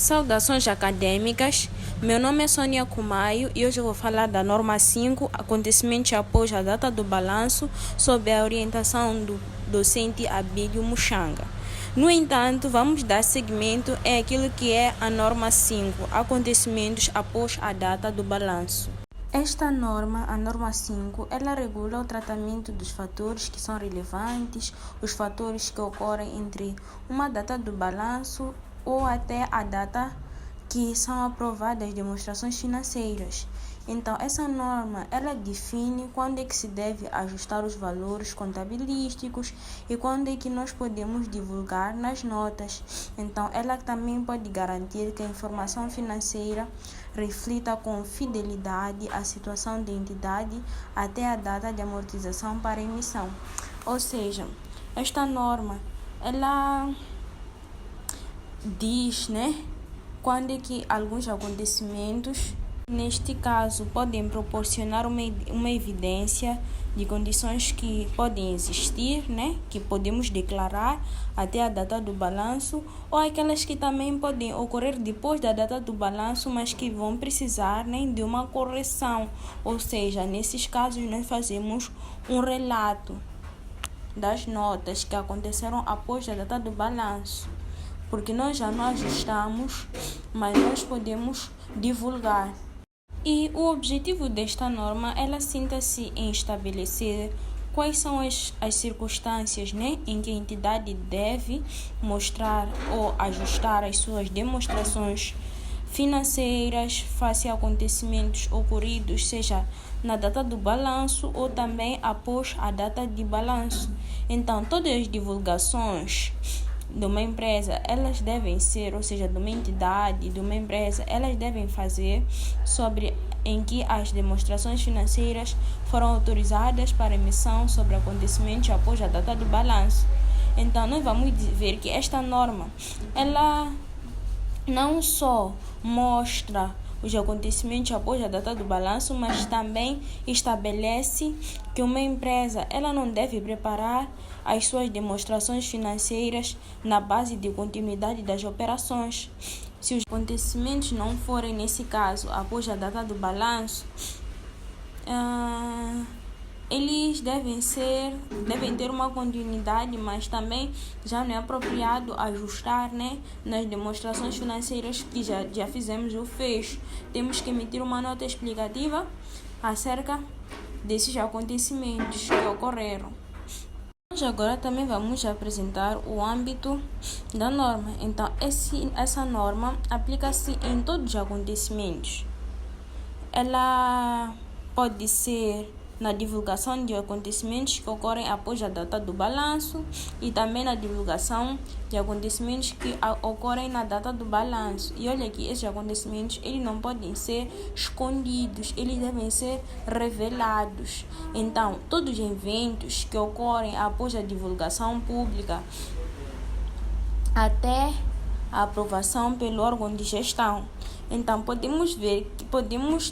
Saudações acadêmicas, meu nome é Sônia Kumaio e hoje eu vou falar da norma 5, acontecimentos após a data do balanço, sob a orientação do docente Abílio Muxanga. No entanto, vamos dar seguimento àquilo que é a norma 5, acontecimentos após a data do balanço. Esta norma, a norma 5, ela regula o tratamento dos fatores que são relevantes, os fatores que ocorrem entre uma data do balanço ou até a data que são aprovadas as demonstrações financeiras. Então, essa norma, ela define quando é que se deve ajustar os valores contabilísticos e quando é que nós podemos divulgar nas notas. Então, ela também pode garantir que a informação financeira reflita com fidelidade a situação da entidade até a data de amortização para emissão. Ou seja, esta norma, ela diz, quando é que alguns acontecimentos, neste caso, podem proporcionar uma evidência de condições que podem existir, que podemos declarar até a data do balanço, ou aquelas que também podem ocorrer depois da data do balanço, mas que vão precisar de uma correção. Ou seja, nesses casos nós fazemos um relato das notas que aconteceram após a data do balanço, porque nós já não ajustamos, mas nós podemos divulgar. E o objetivo desta norma, ela sinta-se em estabelecer quais são as circunstâncias em que a entidade deve mostrar ou ajustar as suas demonstrações financeiras face a acontecimentos ocorridos, seja na data do balanço ou também após a data de balanço. Então, todas as divulgações de uma empresa, elas devem ser, ou seja, de uma entidade, de uma empresa, elas devem fazer sobre em que as demonstrações financeiras foram autorizadas para emissão sobre acontecimentos após a data do balanço. Então, nós vamos ver que esta norma, ela não só mostra os acontecimentos após a data do balanço, mas também estabelece que uma empresa, ela não deve preparar as suas demonstrações financeiras na base de continuidade das operações. Se os acontecimentos não forem, nesse caso, após a data do balanço, eles devem ter uma continuidade, mas também já não é apropriado ajustar nas demonstrações financeiras que já fizemos o fecho. Temos que emitir uma nota explicativa acerca desses acontecimentos que ocorreram. Nós agora também vamos apresentar o âmbito da norma. Então, essa norma aplica-se em todos os acontecimentos. Ela pode ser na divulgação de acontecimentos que ocorrem após a data do balanço e também na divulgação de acontecimentos que ocorrem na data do balanço. E olha que esses acontecimentos, eles não podem ser escondidos, eles devem ser revelados. Então, todos os eventos que ocorrem após a divulgação pública até a aprovação pelo órgão de gestão. Então, podemos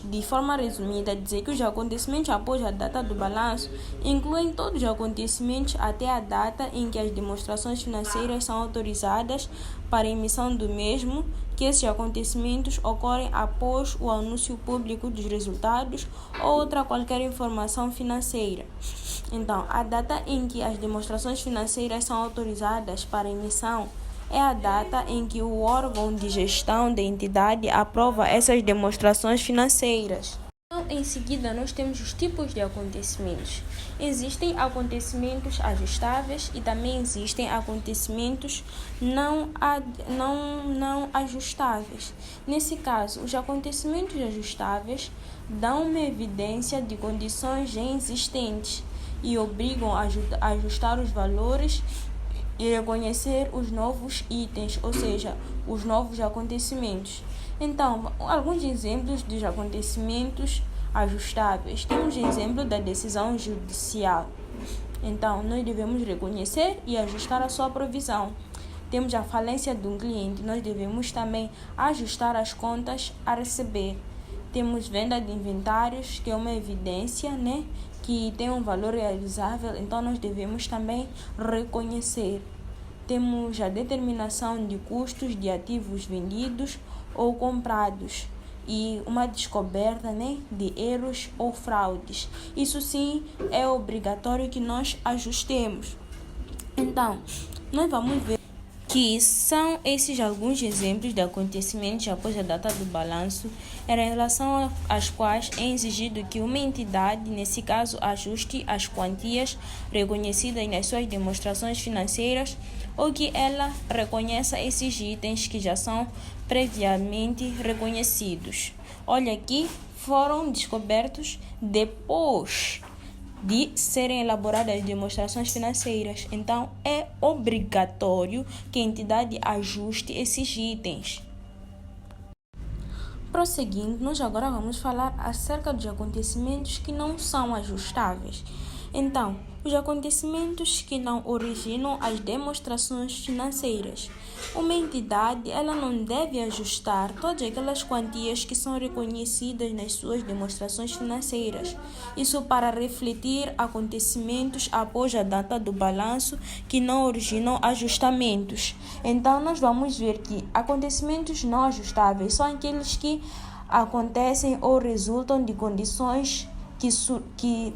de forma resumida, dizer que os acontecimentos após a data do balanço incluem todos os acontecimentos até a data em que as demonstrações financeiras são autorizadas para a emissão do mesmo, que esses acontecimentos ocorrem após o anúncio público dos resultados ou outra qualquer informação financeira. Então, a data em que as demonstrações financeiras são autorizadas para emissão é a data em que o órgão de gestão da entidade aprova essas demonstrações financeiras. Então, em seguida, nós temos os tipos de acontecimentos. Existem acontecimentos ajustáveis e também existem acontecimentos não ajustáveis. Nesse caso, os acontecimentos ajustáveis dão uma evidência de condições já existentes e obrigam a ajustar os valores e reconhecer os novos itens, ou seja, os novos acontecimentos. Então, alguns exemplos dos acontecimentos ajustáveis. Temos o exemplo da decisão judicial. Então, nós devemos reconhecer e ajustar a sua provisão. Temos a falência de um cliente, nós devemos também ajustar as contas a receber. Temos venda de inventários, que é uma evidência, que tem um valor realizável, então nós devemos também reconhecer. temos a determinação de custos de ativos vendidos ou comprados e uma descoberta, né, de erros ou fraudes. Isso sim é obrigatório que nós ajustemos. Então, nós vamos ver que são esses alguns exemplos de acontecimentos após a data do balanço, em relação às quais é exigido que uma entidade, nesse caso, ajuste as quantias reconhecidas nas suas demonstrações financeiras ou que ela reconheça esses itens que já são previamente reconhecidos. Olha aqui, foram descobertos depois de serem elaboradas as demonstrações financeiras. Então, é obrigatório que a entidade ajuste esses itens. Prosseguindo, nós agora vamos falar acerca dos acontecimentos que não são ajustáveis. Então, os acontecimentos que não originam as demonstrações financeiras. Uma entidade, ela não deve ajustar todas aquelas quantias que são reconhecidas nas suas demonstrações financeiras. Isso para refletir acontecimentos após a data do balanço que não originam ajustamentos. Então, nós vamos ver que acontecimentos não ajustáveis são aqueles que acontecem ou resultam de condições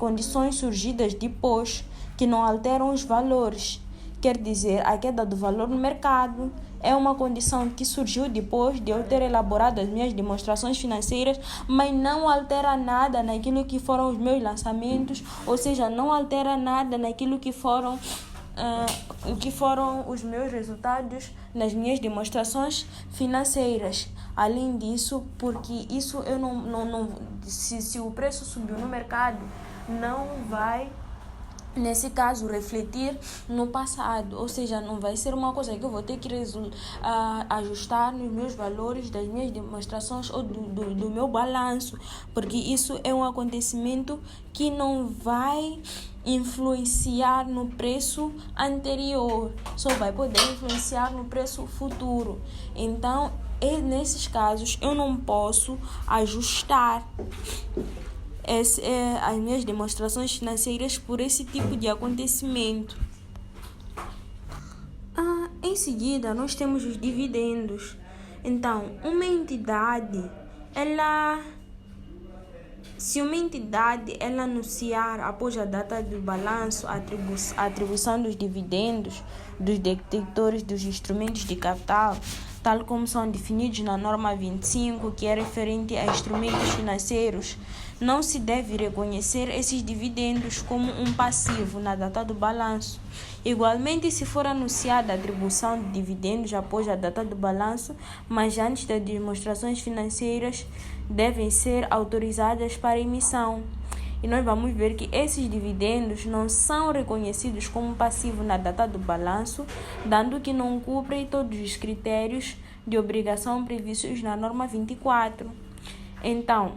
condições surgidas depois que não alteram os valores. Quer dizer, a queda do valor no mercado é uma condição que surgiu depois de eu ter elaborado as minhas demonstrações financeiras, mas não altera nada naquilo que foram os meus lançamentos, ou seja, não altera nada naquilo que foram os meus resultados nas minhas demonstrações financeiras. Além disso, porque isso eu não se o preço subiu no mercado, não vai, nesse caso, refletir no passado, ou seja, não vai ser uma coisa que eu vou ter que ajustar nos meus valores das minhas demonstrações ou do meu balanço, porque isso é um acontecimento que não vai influenciar no preço anterior, só vai poder influenciar no preço futuro. Então, nesses casos, eu não posso ajustar as minhas demonstrações financeiras por esse tipo de acontecimento. Em seguida, nós temos os dividendos. Então, se uma entidade ela anunciar após a data do balanço a atribuição dos dividendos dos detentores dos instrumentos de capital, tal como são definidos na norma 25, que é referente a instrumentos financeiros, não se deve reconhecer esses dividendos como um passivo na data do balanço. Igualmente, se for anunciada a atribuição de dividendos após a data do balanço, mas antes das demonstrações financeiras, devem ser autorizadas para emissão. E nós vamos ver que esses dividendos não são reconhecidos como passivo na data do balanço, dando que não cumprem todos os critérios de obrigação previstos na norma 24. Então,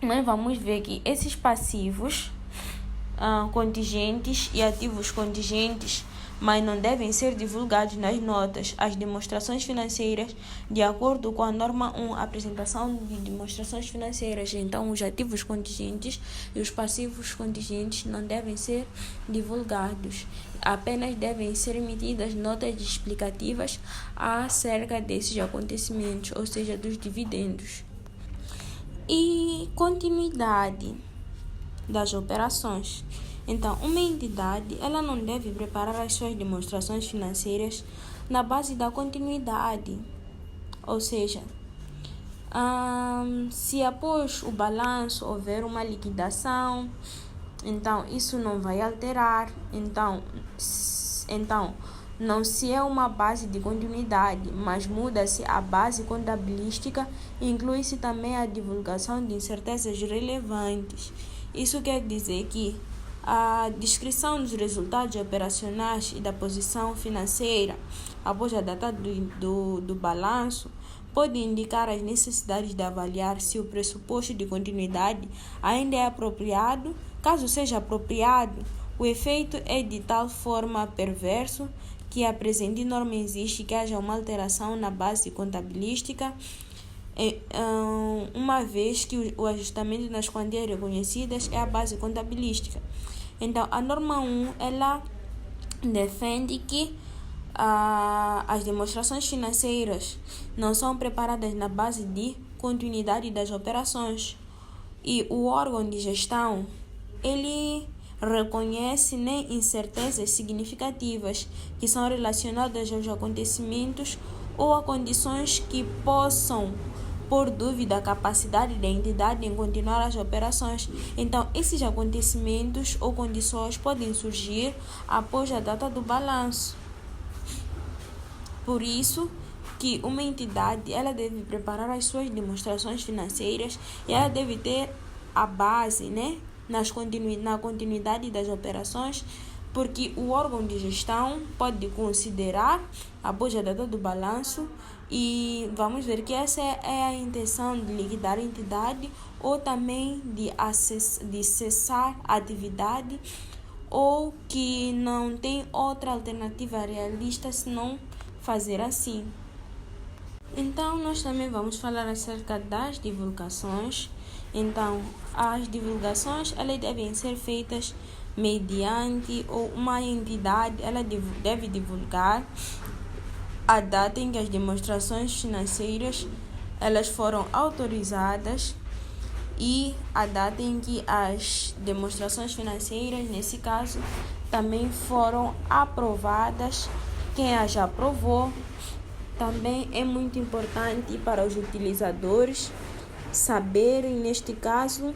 nós vamos ver que esses passivos contingentes e ativos contingentes, mas não devem ser divulgados nas notas, as demonstrações financeiras, de acordo com a norma 1, apresentação de demonstrações financeiras. Então, os ativos contingentes e os passivos contingentes não devem ser divulgados, apenas devem ser emitidas notas explicativas acerca desses acontecimentos, ou seja, dos dividendos. E continuidade das operações. Então, uma entidade ela não deve preparar as suas demonstrações financeiras na base da continuidade. Ou seja, se após o balanço houver uma liquidação, então isso não vai alterar. Então não se é uma base de continuidade, mas muda-se a base contabilística e inclui-se também a divulgação de incertezas relevantes. Isso quer dizer que a descrição dos resultados operacionais e da posição financeira após a data do balanço pode indicar as necessidades de avaliar se o pressuposto de continuidade ainda é apropriado. Caso seja apropriado, o efeito é de tal forma perverso que a presente norma exige que haja uma alteração na base contabilística, uma vez que o ajustamento nas quantias reconhecidas é a base contabilística. Então, a norma 1, ela defende que as demonstrações financeiras não são preparadas na base de continuidade das operações e o órgão de gestão ele reconhece, né, incertezas significativas que são relacionadas aos acontecimentos ou a condições que possam por dúvida a capacidade da entidade em continuar as operações. Então, esses acontecimentos ou condições podem surgir após a data do balanço. Por isso que uma entidade ela deve preparar as suas demonstrações financeiras e ela deve ter a base, né, na continuidade das operações, porque o órgão de gestão pode considerar após a data do balanço e vamos ver que essa é a intenção de liquidar a entidade ou também de cessar a atividade ou que não tem outra alternativa realista senão fazer assim. Então, nós também vamos falar acerca das divulgações. Então, as divulgações elas devem ser feitas mediante ou uma entidade ela deve divulgar a data em que as demonstrações financeiras elas foram autorizadas e a data em que as demonstrações financeiras, nesse caso, também foram aprovadas. Quem as aprovou também é muito importante para os utilizadores saberem, neste caso,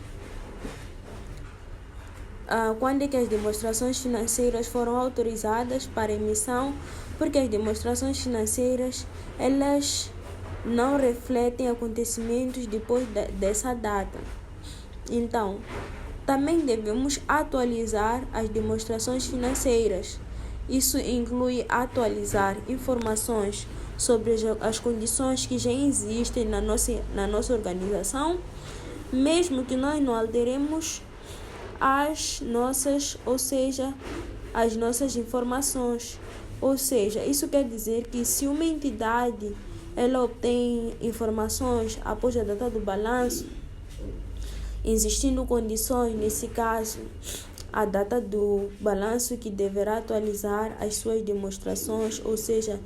quando é que as demonstrações financeiras foram autorizadas para emissão, porque as demonstrações financeiras elas não refletem acontecimentos depois dessa data. Então, também devemos atualizar as demonstrações financeiras. Isso inclui atualizar informações sobre as condições que já existem na nossa organização, mesmo que nós não alteremos as nossas informações. Ou seja, isso quer dizer que se uma entidade ela obtém informações após a data do balanço, existindo condições, nesse caso, a data do balanço que deverá atualizar as suas demonstrações, ou seja,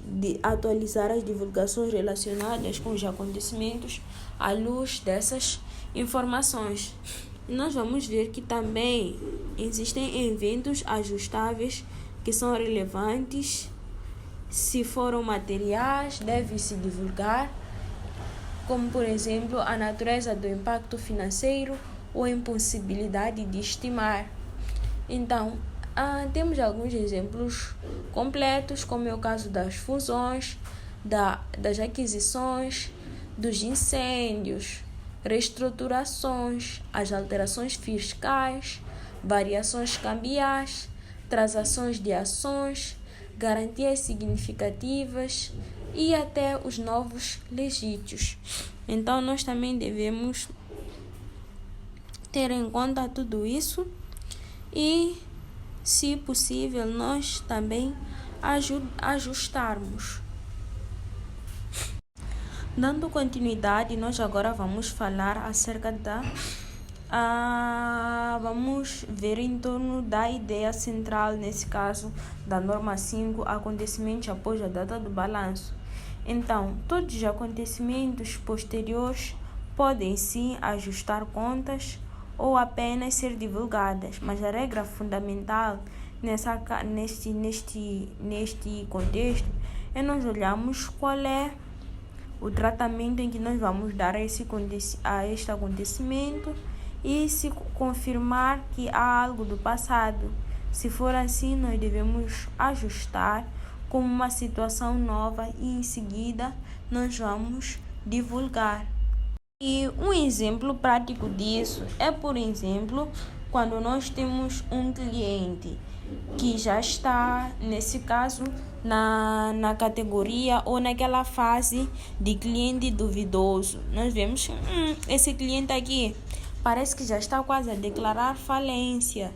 de atualizar as divulgações relacionadas com os acontecimentos à luz dessas informações. Nós vamos ver que também existem eventos ajustáveis que são relevantes. Se foram materiais, deve-se divulgar, como por exemplo a natureza do impacto financeiro ou a impossibilidade de estimar. Então, temos alguns exemplos completos, como é o caso das fusões, das aquisições, dos incêndios, reestruturações, as alterações fiscais, variações cambiais, transações de ações, garantias significativas e até os novos legítios. Então, nós também devemos ter em conta tudo isso e, se possível, nós também ajustarmos. Dando continuidade, nós agora vamos falar acerca vamos ver em torno da ideia central, nesse caso, da norma 5, acontecimentos após a data do balanço. Então, todos os acontecimentos posteriores podem sim ajustar contas ou apenas ser divulgadas, mas a regra fundamental neste contexto é nós olharmos qual é o tratamento em que nós vamos dar a este acontecimento e se confirmar que há algo do passado. Se for assim, nós devemos ajustar como uma situação nova e em seguida nós vamos divulgar. E um exemplo prático disso é, por exemplo, quando nós temos um cliente que já está, nesse caso, na categoria ou naquela fase de cliente duvidoso. Nós vemos, esse cliente aqui parece que já está quase a declarar falência.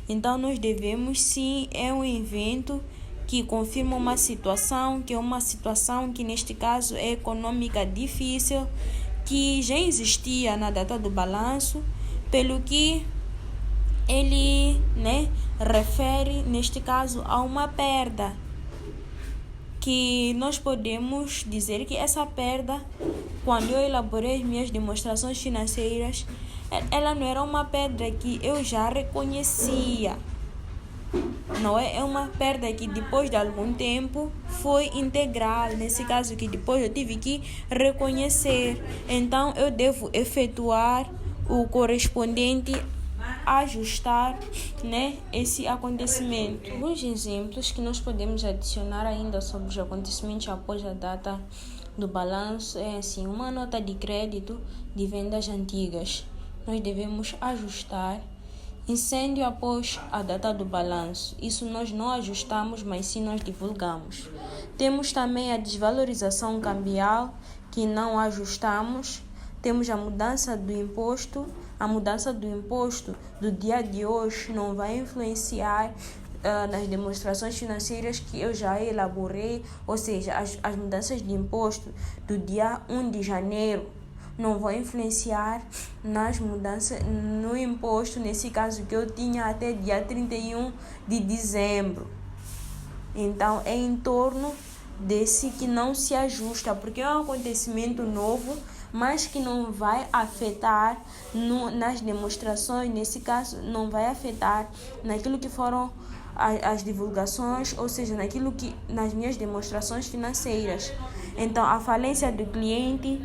Então, nós devemos, sim, é um evento que confirma uma situação, que é uma situação que, neste caso, é econômica difícil, que já existia na data do balanço, pelo que ele refere, neste caso, a uma perda. que nós podemos dizer que essa perda, quando eu elaborei as minhas demonstrações financeiras, ela não era uma perda que eu já reconhecia. Não é? É uma perda que depois de algum tempo foi integral. Nesse caso que depois eu tive que reconhecer. Então eu devo efetuar o correspondente ajustar, né, esse acontecimento. Alguns exemplos que nós podemos adicionar ainda sobre os acontecimentos após a data do balanço é assim: uma nota de crédito de vendas antigas. Nós devemos ajustar. Incêndio após a data do balanço. Isso nós não ajustamos, mas sim nós divulgamos. Temos também a desvalorização cambial, que não ajustamos. Temos a mudança do imposto. A mudança do imposto do dia de hoje não vai influenciar nas demonstrações financeiras que eu já elaborei, ou seja, as mudanças de imposto do dia 1 de janeiro não vão influenciar nas mudanças no imposto, nesse caso que eu tinha até dia 31 de dezembro. Então, é em torno desse que não se ajusta, porque é um acontecimento novo, mas que não vai afetar nas demonstrações, nesse caso, não vai afetar naquilo que foram as divulgações, ou seja, naquilo que nas minhas demonstrações financeiras. Então, a falência do cliente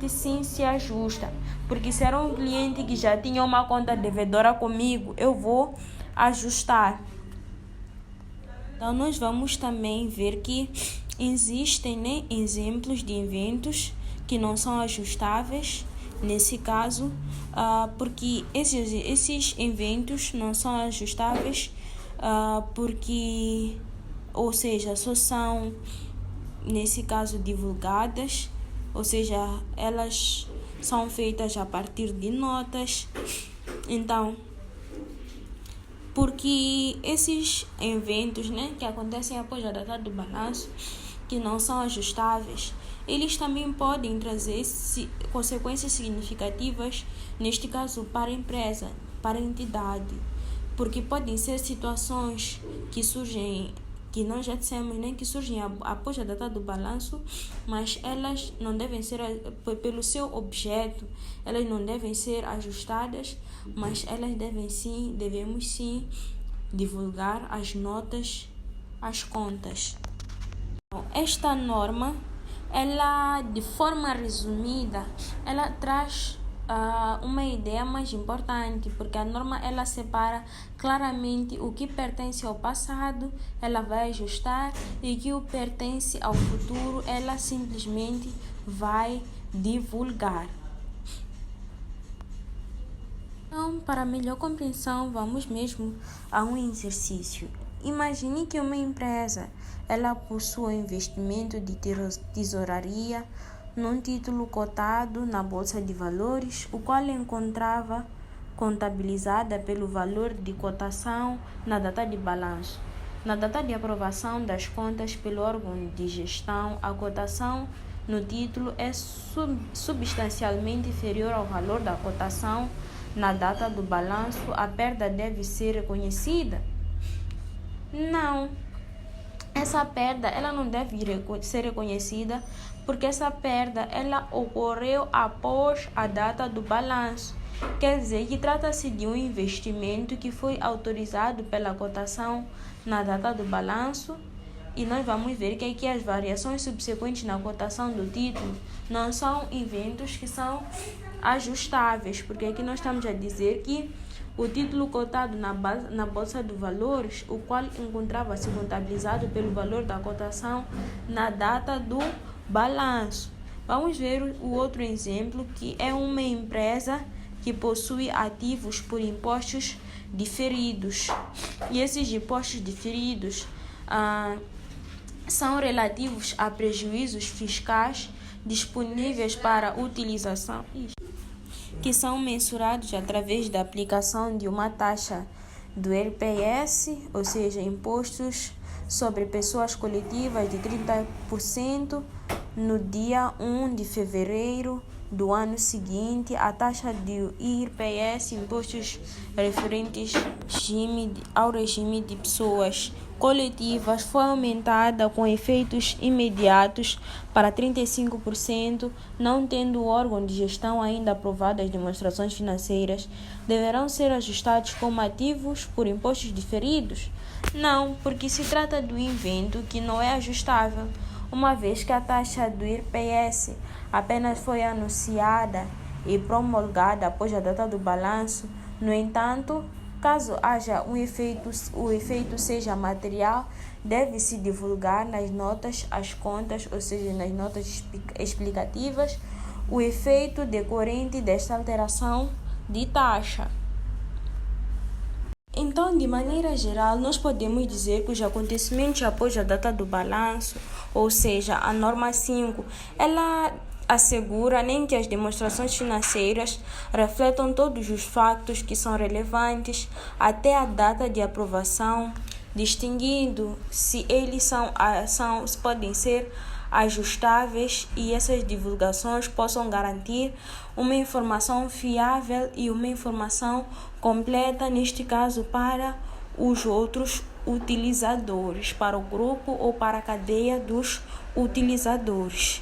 sim se ajusta, porque se era um cliente que já tinha uma conta devedora comigo, eu vou ajustar. Então, nós vamos também ver que existem, né, exemplos de eventos que não são ajustáveis, nesse caso, porque esses eventos não são ajustáveis, porque, ou seja, só são, nesse caso, divulgadas, ou seja, elas são feitas a partir de notas. Então, porque esses eventos, né, que acontecem após a data do balanço, que não são ajustáveis, eles também podem trazer consequências significativas, neste caso para a empresa, para a entidade, porque podem ser situações que surgem, que nós já dissemos, né, que surgem após a data do balanço, mas elas não devem ser, pelo seu objeto, elas não devem ser ajustadas, mas elas devemos sim divulgar as notas, as contas. Esta norma, ela, de forma resumida, ela traz uma ideia mais importante, porque a norma ela separa claramente o que pertence ao passado, ela vai ajustar, e o que pertence ao futuro, ela simplesmente vai divulgar. Então, para melhor compreensão, vamos mesmo a um exercício. Imagine que uma empresa ela possui investimento de tesouraria num título cotado na Bolsa de Valores, o qual encontrava contabilizada pelo valor de cotação na data de balanço. Na data de aprovação das contas pelo órgão de gestão, a cotação no título é substancialmente inferior ao valor da cotação na data do balanço. A perda deve ser reconhecida? Não. Essa perda ela não deve ser reconhecida, porque essa perda ela ocorreu após a data do balanço. Quer dizer que trata-se de um investimento que foi autorizado pela cotação na data do balanço, e nós vamos ver que aqui as variações subsequentes na cotação do título não são eventos que são ajustáveis, porque aqui nós estamos a dizer que o título cotado na Bolsa de Valores, o qual encontrava-se contabilizado pelo valor da cotação na data do balanço. Vamos ver o outro exemplo, que é uma empresa que possui ativos por impostos diferidos. E esses impostos diferidos são relativos a prejuízos fiscais disponíveis para utilização, que são mensurados através da aplicação de uma taxa do IRPS, ou seja, impostos sobre pessoas coletivas de 30% no dia 1 de fevereiro do ano seguinte. A taxa do IRPS, impostos referentes ao regime de pessoas coletivas foi aumentada com efeitos imediatos para 35%, não tendo o órgão de gestão ainda aprovado as demonstrações financeiras, deverão ser ajustados como ativos por impostos diferidos? Não, porque se trata de um evento que não é ajustável, uma vez que a taxa do IRPS apenas foi anunciada e promulgada após a data do balanço. No entanto, caso haja o efeito seja material, deve-se divulgar nas notas às contas, ou seja, nas notas explicativas, o efeito decorrente desta alteração de taxa. Então, de maneira geral, nós podemos dizer que os acontecimentos após a data do balanço, ou seja, a norma 5, ela assegura nem que as demonstrações financeiras refletam todos os fatos que são relevantes até a data de aprovação, distinguindo se eles podem ser ajustáveis e essas divulgações possam garantir uma informação fiável e uma informação completa, neste caso para os outros utilizadores, para o grupo ou para a cadeia dos utilizadores.